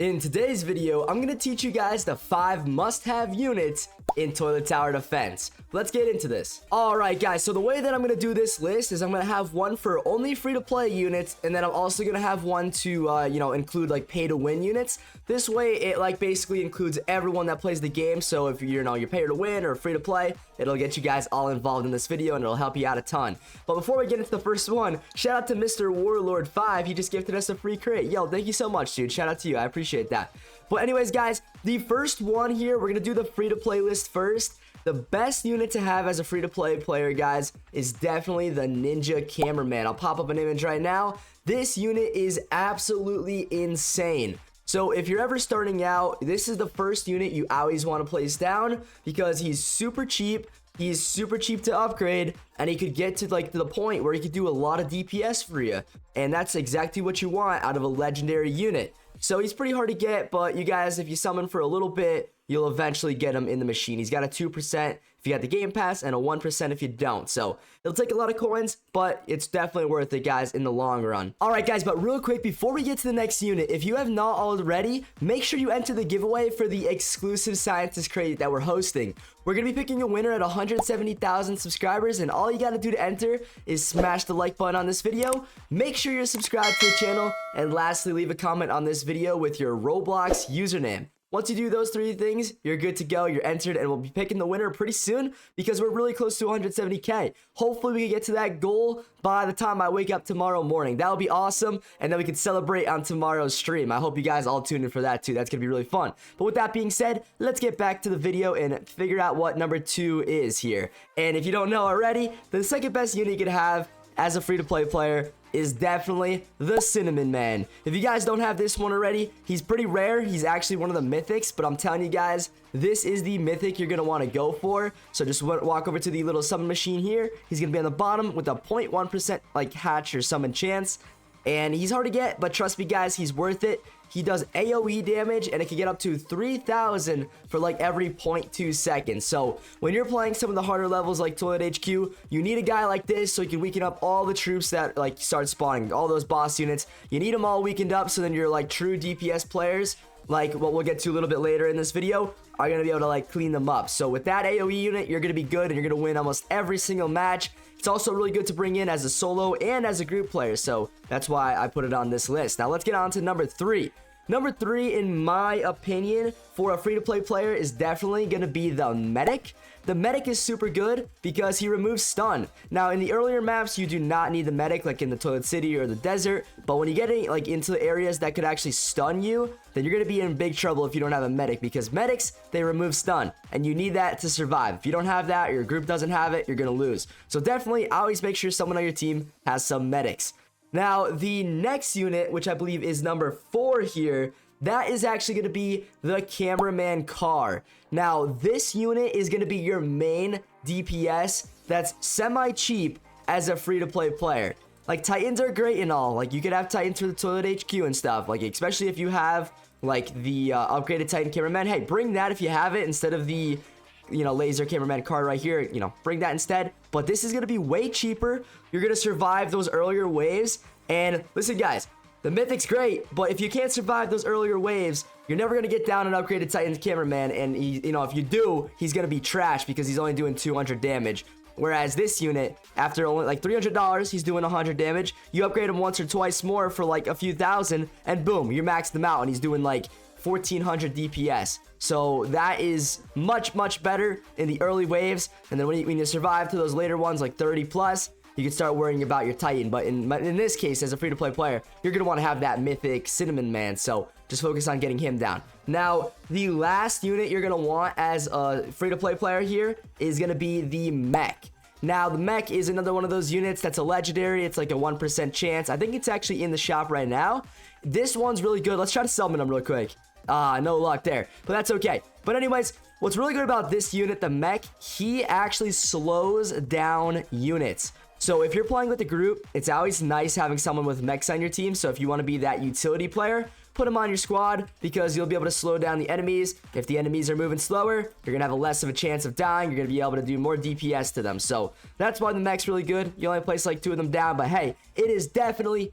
In today's video, I'm going to teach you guys the 5 must-have units in Toilet Tower Defense. Let's get into this. Alright guys, so the way that I'm going to do this list is I'm going to have one for only free-to-play units, and then I'm also going to have one to, include like pay-to-win units. This way, it like basically includes everyone that plays the game, so if you're pay-to-win or free-to-play, it'll get you guys all involved in this video, and it'll help you out a ton. But before we get into the first one, shout out to Mr. Warlord 5. He just gifted us a free crate. Yo, thank you so much, dude. Shout out to you. I appreciate that. But anyways, guys, the first one here, we're gonna do the free-to-play list first. The best unit to have as a free-to-play player, guys, is definitely the Ninja Cameraman. I'll pop up an image right now. This unit is absolutely insane. So if you're ever starting out, this is the first unit you always want to place down because he's super cheap. He's super cheap to upgrade, and he could get to the point where he could do a lot of DPS for you. And that's exactly what you want out of a legendary unit. So he's pretty hard to get, but you guys, if you summon for a little bit, you'll eventually get him in the machine. He's got a 2% if you got the game pass and a 1% if you don't. So it'll take a lot of coins, but it's definitely worth it, guys, in the long run. All right, guys, but real quick, before we get to the next unit, if you have not already, make sure you enter the giveaway for the exclusive scientist crate that we're hosting. We're going to be picking a winner at 170,000 subscribers, and all you got to do to enter is smash the like button on this video. Make sure you're subscribed to the channel, and lastly, leave a comment on this video with your Roblox username. Once you do those 3 things, you're good to go. You're entered, and we'll be picking the winner pretty soon because we're really close to 170K. Hopefully, we can get to that goal by the time I wake up tomorrow morning. That would be awesome, and then we can celebrate on tomorrow's stream. I hope you guys all tune in for that too. That's going to be really fun. But with that being said, let's get back to the video and figure out what number 2 is here. And if you don't know already, the second best unit you could have as a free-to-play player is definitely the Cinnamon Man. If you guys don't have this one already, he's pretty rare. He's actually one of the mythics, but I'm telling you guys, this is the mythic you're gonna want to go for. So just walk over to the little summon machine here. He's gonna be on the bottom with a 0.1% like hatch or summon chance, and he's hard to get, but trust me guys, he's worth it. He does AoE damage, and it can get up to 3,000 for like every 0.2 seconds. So when you're playing some of the harder levels like Toilet HQ, you need a guy like this so you can weaken up all the troops that like start spawning, all those boss units. You need them all weakened up so then you're like true DPS players, like what we'll get to a little bit later in this video, are going to be able to like clean them up. So with that AoE unit, you're going to be good and you're going to win almost every single match. It's also really good to bring in as a solo and as a group player, so that's why I put it on this list. Now let's get on to number 3. Number 3, in my opinion, for a free-to-play player is definitely going to be the Medic. The Medic is super good because he removes stun. Now, in the earlier maps, you do not need the Medic, like in the Toilet City or the desert. But when you get into the areas that could actually stun you, then you're going to be in big trouble if you don't have a Medic. Because Medics, they remove stun. And you need that to survive. If you don't have that, or your group doesn't have it, you're going to lose. So definitely, always make sure someone on your team has some Medics. Now, the next unit, which I believe is number 4 here, that is actually going to be the Cameraman car. Now, this unit is going to be your main DPS that's semi-cheap as a free-to-play player. Like, Titans are great and all. Like, you could have Titans for the Toilet HQ and stuff. Like, especially if you have, like, the upgraded Titan Cameraman. Hey, bring that if you have it instead of the laser cameraman card right here, bring that instead. But this is going to be way cheaper. You're going to survive those earlier waves. And listen, guys, the Mythic's great, but if you can't survive those earlier waves, you're never going to get down an upgraded Titan's cameraman. And, if you do, he's going to be trash because he's only doing 200 damage. Whereas this unit, after only like $300, he's doing 100 damage. You upgrade him once or twice more for like a few thousand, and boom, you maxed him out, and he's doing like 1400 DPS. So that is much, much better in the early waves. And then when you survive to those later ones, like 30 plus, you can start worrying about your Titan. But in this case, as a free-to-play player, you're going to want to have that mythic Cinnamon Man. So just focus on getting him down. Now, the last unit you're going to want as a free-to-play player here is going to be the Mech. Now, the Mech is another one of those units that's a legendary. It's like a 1% chance. I think it's actually in the shop right now. This one's really good. Let's try to summon him real quick. No luck there, but that's okay. But anyways, what's really good about this unit, the Mech, he actually slows down units. So if you're playing with a group, it's always nice having someone with mechs on your team. So if you want to be that utility player, put them on your squad because you'll be able to slow down the enemies. If the enemies are moving slower, you're gonna have a less of a chance of dying. You're gonna be able to do more DPS to them. So that's why the mech's really good. You only place like 2 of them down, but hey, it is definitely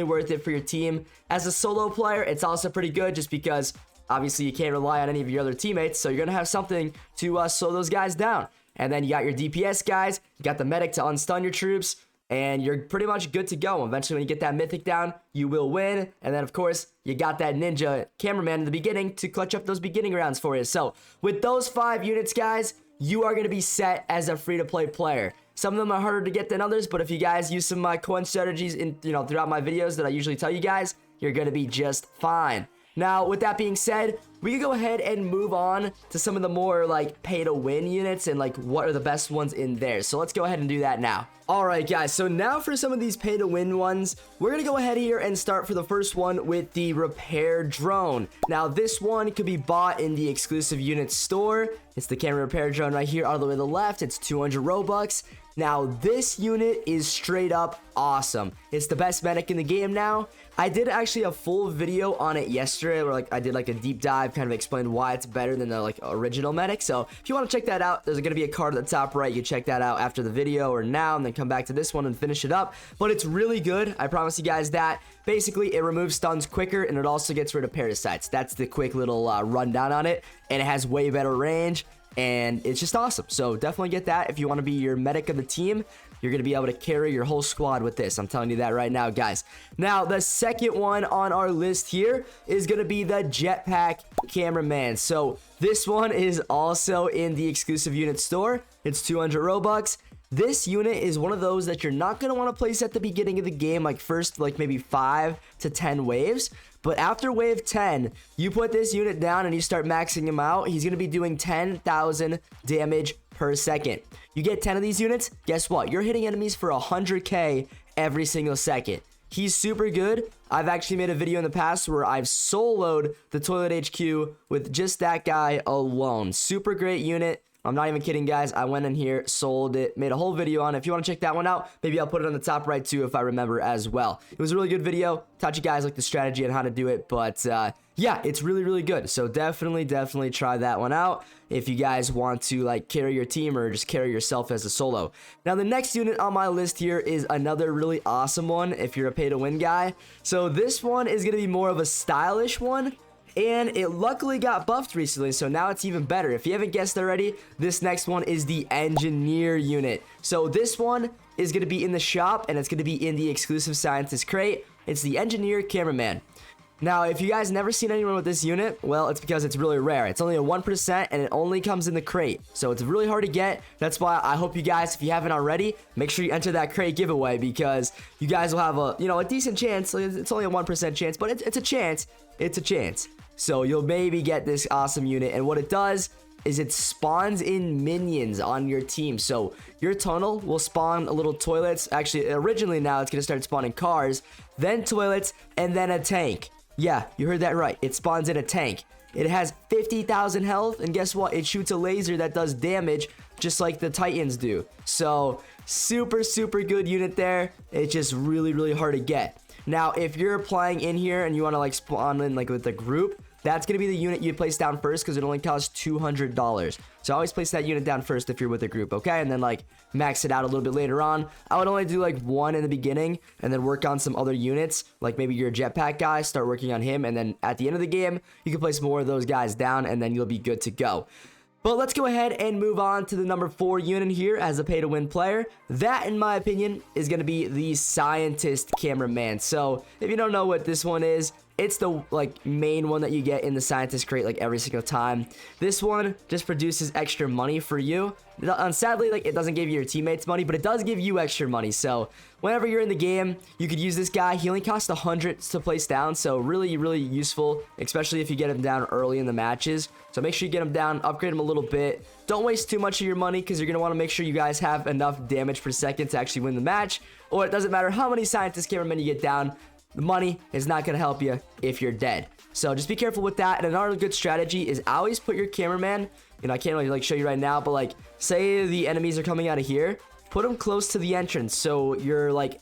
worth it for your team. As a solo player, it's also pretty good just because obviously you can't rely on any of your other teammates, so you're gonna have something to slow those guys down. And then you got your DPS guys, you got the medic to unstun your troops, and you're pretty much good to go. Eventually, when you get that mythic down, you will win. And then, of course, you got that ninja cameraman in the beginning to clutch up those beginning rounds for you. So, with those 5 units, guys, you are going to be set as a free-to-play player. Some of them are harder to get than others, but if you guys use some of my coin strategies throughout my videos that I usually tell you guys, you're going to be just fine. Now, with that being said, we can go ahead and move on to some of the more like pay to win units and like what are the best ones in there. So let's go ahead and do that now. All right, guys. So now for some of these pay to win ones, we're going to go ahead here and start for the first one with the repair drone. Now, this one could be bought in the exclusive unit store. It's the camera repair drone right here all the way to the left. It's 200 Robux. Now, this unit is straight up awesome. It's the best medic in the game now. I did actually a full video on it yesterday where I did like a deep dive, kind of explained why it's better than the original medic. So if you want to check that out, there's going to be a card at the top right. You can check that out after the video or now and then come back to this one and finish it up. But it's really good. I promise you guys that. Basically, it removes stuns quicker and it also gets rid of parasites. That's the quick little rundown on it. And it has way better range. And it's just awesome. So definitely get that if you want to be your medic of the team. You're going to be able to carry your whole squad with this. I'm telling you that right now, guys. Now, the second one on our list here is going to be the jetpack cameraman. So this one is also in the exclusive unit store. It's 200 Robux. This unit is one of those that you're not going to want to place at the beginning of the game, like first, like maybe 5 to 10 waves. But after wave 10, you put this unit down and you start maxing him out. He's going to be doing 10,000 damage per second. You get 10 of these units, guess what? You're hitting enemies for 100k every single second. He's super good. I've actually made a video in the past where I've soloed the Toilet HQ with just that guy alone. Super great unit. I'm not even kidding, guys. I went in here, sold it, made a whole video on it. If you want to check that one out, maybe I'll put it on the top right too if I remember as well. It was a really good video. Taught you guys like the strategy and how to do it, but yeah, it's really good. So definitely try that one out if you guys want to like carry your team or just carry yourself as a solo. Now, the next unit on my list here is another really awesome one if you're a pay to win guy. So this one is going to be more of a stylish one. And it luckily got buffed recently, so now it's even better. If you haven't guessed already, this next one is the engineer unit. So this one is going to be in the shop, and it's going to be in the exclusive scientist crate. It's the engineer cameraman. Now, if you guys never seen anyone with this unit, well, it's because it's really rare. It's only a 1%, and it only comes in the crate. So it's really hard to get. That's why I hope you guys, if you haven't already, make sure you enter that crate giveaway because you guys will have a decent chance. It's only a 1% chance, but it's a chance. It's a chance. So you'll maybe get this awesome unit, and what it does is it spawns in minions on your team. So your tunnel will spawn little toilets. Actually, originally now it's going to start spawning cars, then toilets, and then a tank. Yeah, you heard that right. It spawns in a tank. It has 50,000 health, and guess what? It shoots a laser that does damage just like the Titans do. So super good unit there. It's just really hard to get. Now, if you're playing in here and you want to like spawn in like with a group, that's going to be the unit you place down first because it only costs $200. So always place that unit down first if you're with a group, okay? And then like max it out a little bit later on. I would only do like one in the beginning and then work on some other units. Like maybe you're a jetpack guy, start working on him. And then at the end of the game, you can place more of those guys down and then you'll be good to go. But let's go ahead and move on to the number 4 unit here as a pay-to-win player. That, in my opinion, is going to be the scientist cameraman. So if you don't know what this one is, it's the like main one that you get in the scientist crate like every single time. This one just produces extra money for you. Sadly, like it doesn't give your teammates money, but it does give you extra money. So whenever you're in the game, you could use this guy. He only costs 100 to place down, so really useful, especially if you get him down early in the matches. So make sure you get him down, upgrade him a little bit. Don't waste too much of your money because you're going to want to make sure you guys have enough damage per second to actually win the match. Or it doesn't matter how many scientist cameramen you get down, the money is not going to help you if you're dead. So just be careful with that. And another good strategy is always put your cameraman, I can't really like show you right now, but like say the enemies are coming out of here, put them close to the entrance. So you're like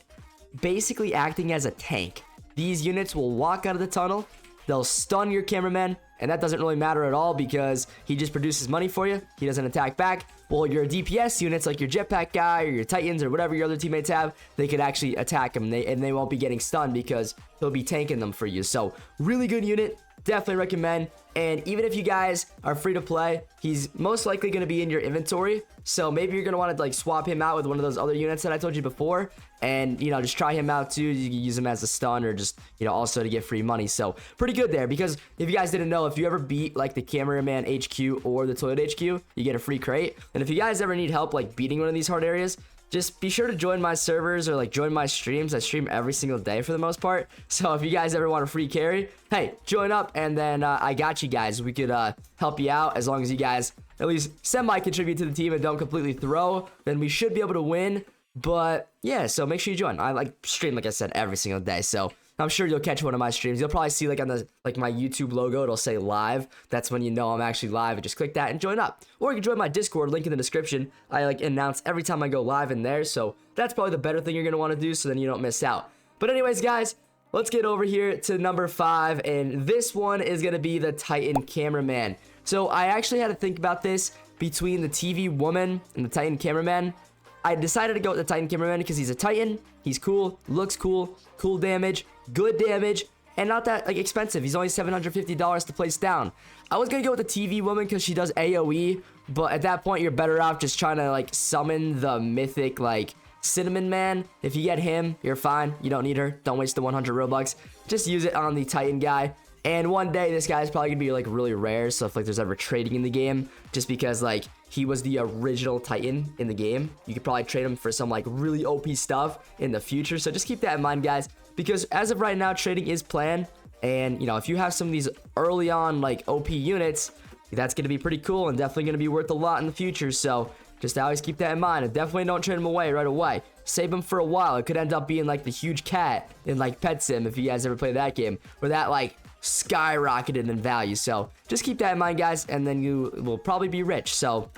basically acting as a tank. These units will walk out of the tunnel, they'll stun your cameraman, and that doesn't really matter at all because he just produces money for you. He doesn't attack back. Well, your DPS units, like your jetpack guy or your titans or whatever your other teammates have, they could actually attack him, and they won't be getting stunned because he'll be tanking them for you. So really good unit, definitely recommend. And even if you guys are free to play, he's most likely going to be in your inventory. So maybe you're going to want to like swap him out with one of those other units that I told you before, and you know, just try him out too. You can use him as a stun, or just, you know, also to get free money. So pretty good there, because if you guys didn't know, if you ever beat like the Cameraman HQ or the Toilet HQ, you get a free crate. And if you guys ever need help like beating one of these hard areas, just be sure to join my servers or like join my streams. I stream every single day for the most part. So if you guys ever want a free carry, hey, join up, and then I got you guys. We could help you out as long as you guys at least semi-contribute to the team and don't completely throw. Then we should be able to win. But yeah, so make sure you join. I like stream, like I said, every single day. So I'm sure you'll catch one of my streams. You'll probably see like on the my YouTube logo, it'll say live. That's when you know I'm actually live, and just click that and join up. Or you can join my Discord, link in the description. I like announce every time I go live in there, so that's probably the better thing you're gonna want to do, so then you don't miss out. But anyways, guys, let's get over here to number 5, and this one is gonna be the Titan Cameraman. So I actually had to think about this between the TV woman and the Titan Cameraman. I decided to go with the Titan Cameraman because he's a Titan, he's cool, looks cool, cool damage, good damage, and not that like expensive. He's only $750 to place down. I was gonna go with the TV woman because she does AoE, but at that point you're better off just trying to like summon the mythic like Cinnamon Man. If you get him, you're fine. You don't need her. Don't waste the 100 Robux. Just use it on the Titan guy. And one day this guy's probably gonna be like really rare, so if like there's ever trading in the game, just because like he was the original Titan in the game, you could probably trade him for some like really OP stuff in the future. So just keep that in mind, guys, because as of right now, trading is planned. And you know, if you have some of these early on like OP units, that's gonna be pretty cool and definitely gonna be worth a lot in the future. So just always keep that in mind, and definitely don't trade them away right away. Save them for a while. It could end up being like the huge cat in like Pet Sim, if you guys ever play that game, where that like skyrocketed in value. So just keep that in mind, guys, and then you will probably be rich. So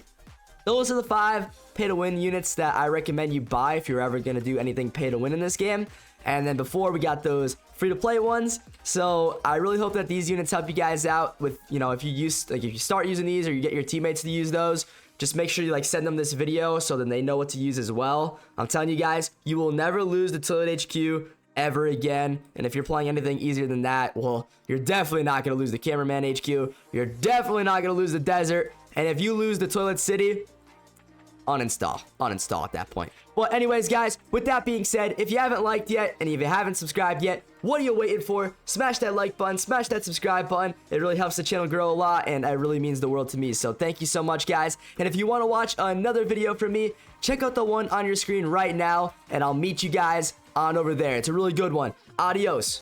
those are the 5 pay to win units that I recommend you buy if you're ever going to do anything pay to win in this game. And then before, we got those free to play ones. So I really hope that these units help you guys out with, you know, if you start using these, or you get your teammates to use those, just make sure you like send them this video so then they know what to use as well. I'm telling you guys, you will never lose the Toilet HQ ever again. And if you're playing anything easier than that, well, you're definitely not going to lose the Cameraman HQ. You're definitely not going to lose the desert. And if you lose the Toilet City, uninstall at that point. But anyways, guys, with that being said, if you haven't liked yet and if you haven't subscribed yet, what are you waiting for? Smash that like button, smash that subscribe button. It really helps the channel grow a lot, and it really means the world to me. So thank you so much, guys. And if you want to watch another video from me, check out the one on your screen right now, and I'll meet you guys on over there. It's a really good one. Adios.